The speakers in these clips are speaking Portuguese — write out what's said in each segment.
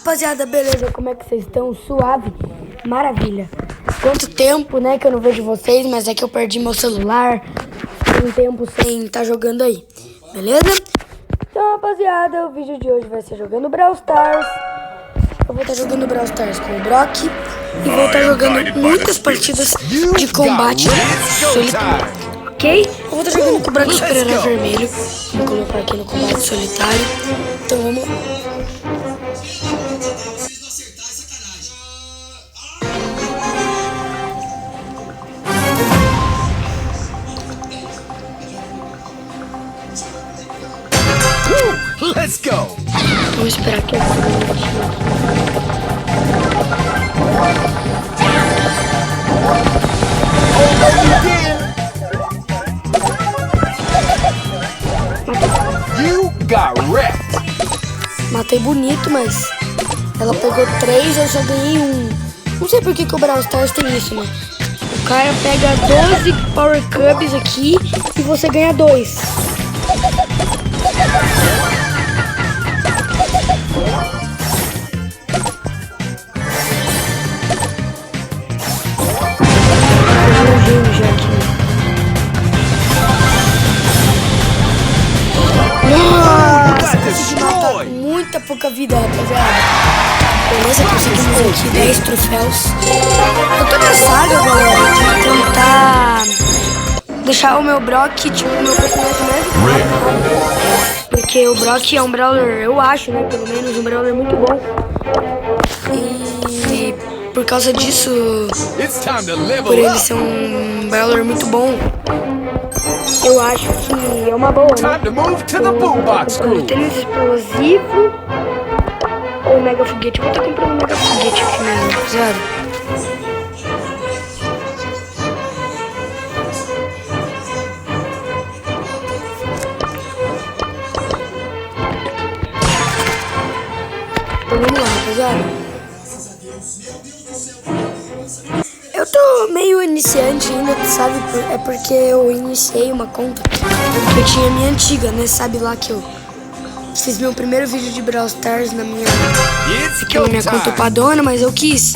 Rapaziada, beleza? Como é que vocês estão? Suave? Maravilha. Quanto tempo, né, que eu não vejo vocês, mas é que eu perdi meu celular. Fiquei um tempo sem estar jogando aí. Beleza? Então, rapaziada, o vídeo de hoje vai ser jogando Brawl Stars. Eu vou estar jogando Brawl Stars com o Brock. E vou estar jogando muitas partidas de combate solitário. Ok? Eu vou estar jogando com o Brock super-herói vermelho. Vou colocar aqui no combate solitário. Então vamos lá. Let's go. Vamos esperar que eu You got wrecked. matei bonito, mas ela pegou 3, eu só ganhei 1. Não sei por que o Brawl Stars tem isso, né? O cara pega 12 Power Cubs aqui e você ganha 2. Nossa, consegui matar muita pouca vida, rapaziada. Beleza, conseguimos aqui 10 troféus. Eu tô cansado, galera, de tentar deixar o meu Brock, tipo, o meu personagem mais rápido. Porque o Brock é um brawler, eu acho, né, pelo menos, um brawler muito bom. E por causa disso, por ele ser um brawler muito bom, eu acho que é uma boa, né? O tênis explosivo ou mega foguete? Eu vou estar comprando um mega foguete aqui mesmo, rapaziada. Então vamos lá, rapaziada. Eu tô meio iniciante ainda, sabe? É porque eu iniciei uma conta que eu tinha minha antiga, né? Sabe lá que eu fiz meu primeiro vídeo de Brawl Stars na minha conta padrona, mas eu quis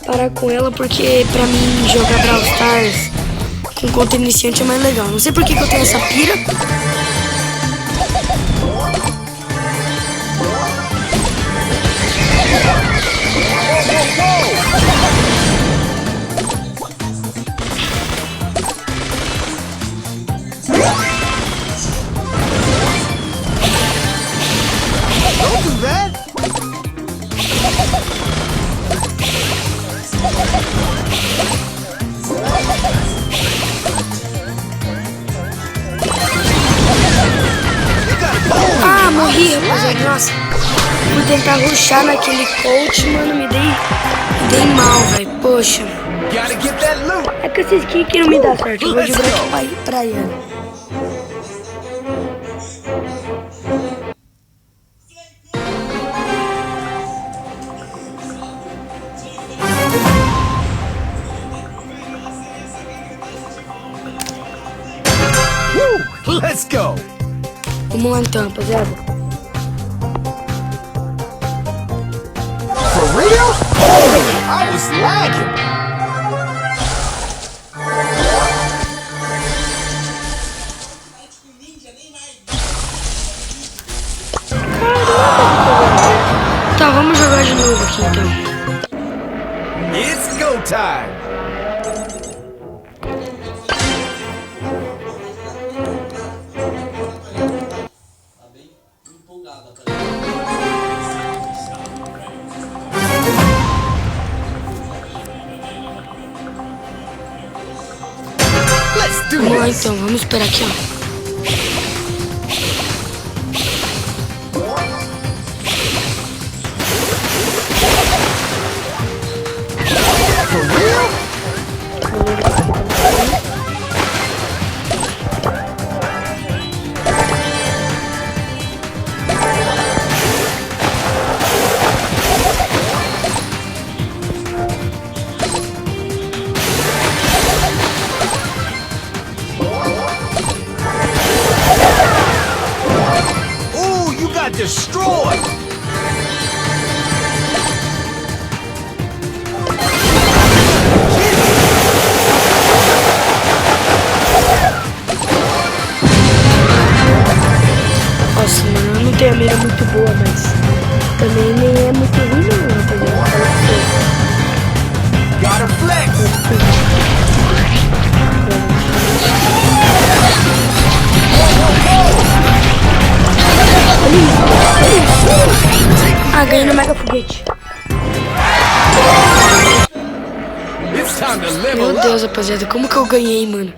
parar com ela porque pra mim jogar Brawl Stars com conta iniciante é mais legal. Não sei por que eu tenho essa pira. Don't do that. Ah, morri, rapaziada. Nossa, fui tentar rushar naquele coach, mano, me dei mal, velho. Poxa. Gotta get that loot. É que essa skin aqui não me dá certo. Eu vou de Brock pra Yana. Let's go. Vamos lá então, rapaziada. For real? Oh, I was lagging. Tá, vamos jogar de novo aqui então. It's go time. Let's do Vamos lá this. então, vamos esperar aqui, ó. For real? boa, mas também nem é muito ruim não, rapaziada. Gotta flex. Ah, ganhei no Mega Foguete. It's time to level Meu up. Deus, rapaziada, como que eu ganhei, mano?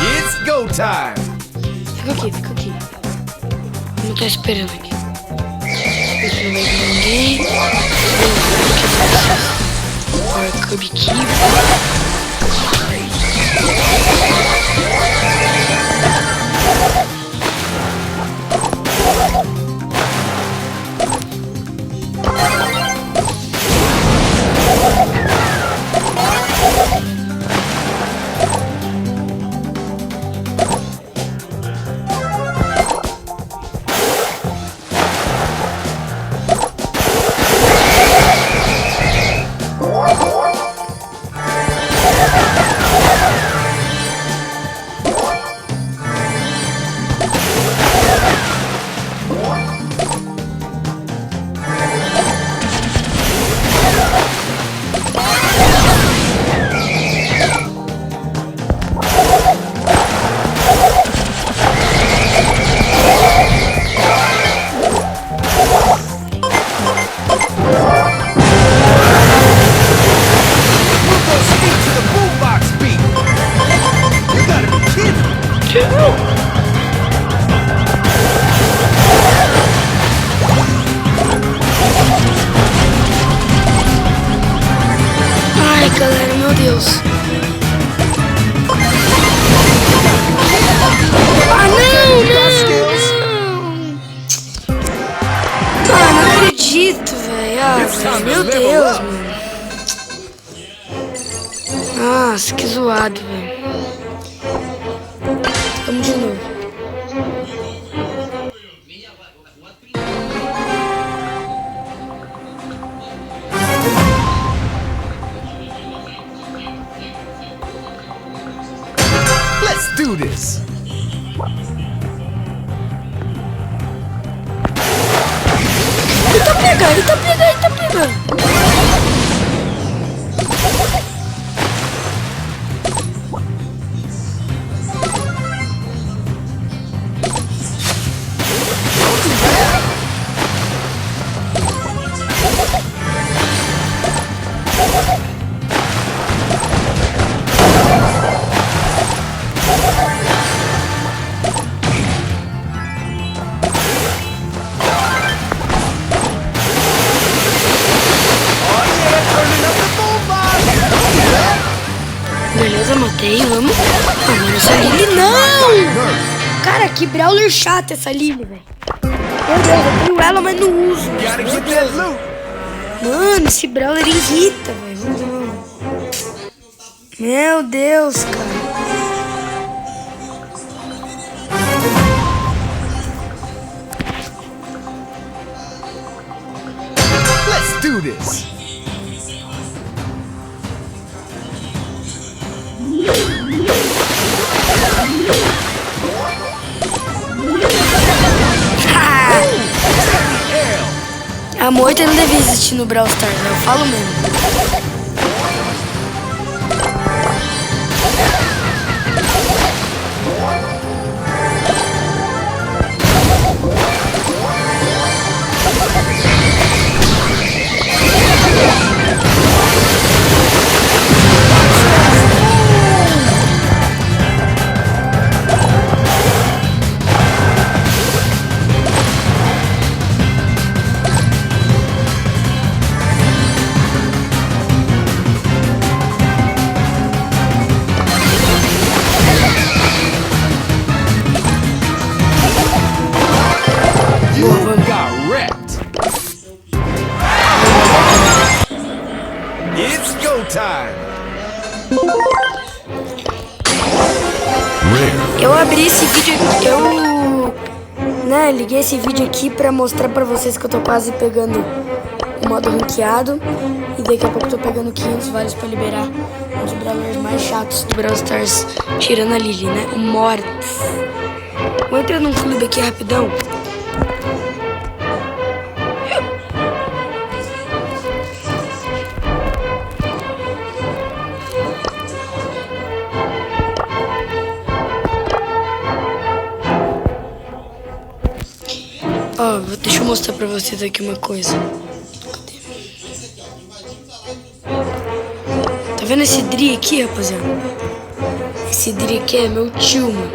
It's go time. Fica aqui. Não tô esperando aqui. Isso não vai vir ninguém. Cub aqui. Ai, galera, meu Deus. Ah, não! Ah, não acredito, velho. Ah, velho, meu Deus, mano. Nossa, que zoado, velho. Vamos de novo. Let's do this. Ele tá pegando. Beleza, matei, vamos. Ah, mano, essa Lily não! Cara, que brawler chato essa Lily, velho. Meu Deus, eu tenho ela, mas não uso. Gotta Meu get Deus. that loot. Mano, esse brawler irrita, velho. Vamos de novo. Meu Deus, cara. Let's do this. A moita não devia existir no Brawl Stars, né? Eu falo mesmo. abri esse vídeo, liguei esse vídeo aqui pra mostrar pra vocês que eu tô quase pegando o modo ranqueado. E daqui a pouco eu tô pegando 500 vales pra liberar um dos brawlers mais chatos do Brawl Stars, tirando a Lily, né? O Mortis. Vou entrar num clube aqui rapidão. Ó, deixa eu mostrar pra vocês aqui uma coisa. Tá vendo esse Dri aqui, rapaziada? Esse Dri aqui é meu tio, mano.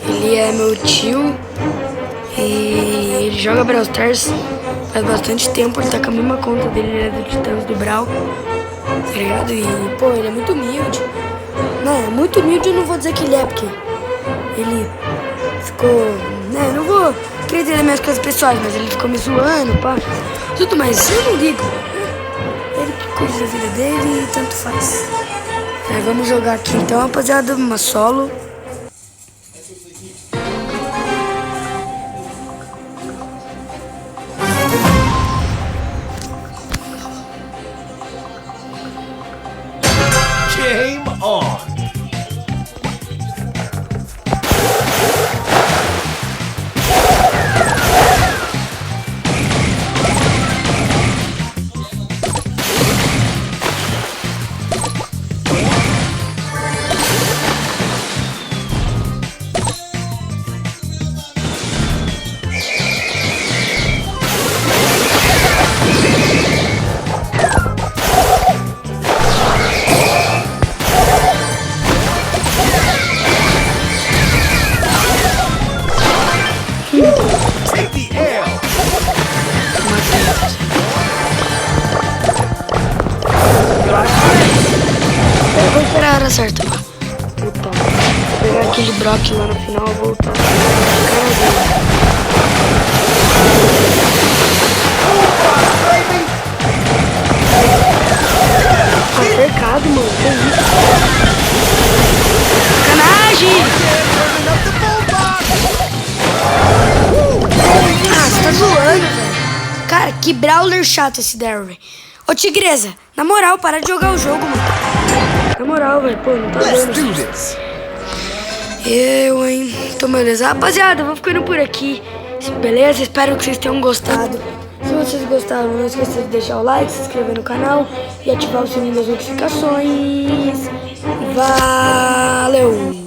Ele é meu tio e ele joga Brawl Stars faz bastante tempo. Ele tá com a mesma conta dele, ele é do Titãs do Brawl, tá ligado? E, pô, ele é muito humilde. Não, muito humilde eu não vou dizer que ele é, porque ele ficou... não vou querer dizer minhas coisas pessoais, mas ele ficou me zoando, pá. Tudo mais, eu não ligo. Ele que cuida da vida dele e tanto faz. Vamos jogar aqui então, rapaziada, uma solo. Game on. Take the L. Eu vou esperar a hora certa, pá. Então, vou pegar aquele Brock lá no final e voltar. Cercado, mano. Que isso? Sacanagem! Você tá zoando, velho. Cara, que brawler chato esse Daryl, velho. Ô, Tigresa, na moral, para de jogar o jogo, mano. Na moral, velho, pô, não tá Let's dando. do this. Hein? Então, beleza. Rapaziada, eu vou ficando por aqui. Beleza? Espero que vocês tenham gostado. Se vocês gostaram, não esqueça de deixar o like, se inscrever no canal e ativar o sininho das notificações. Valeu!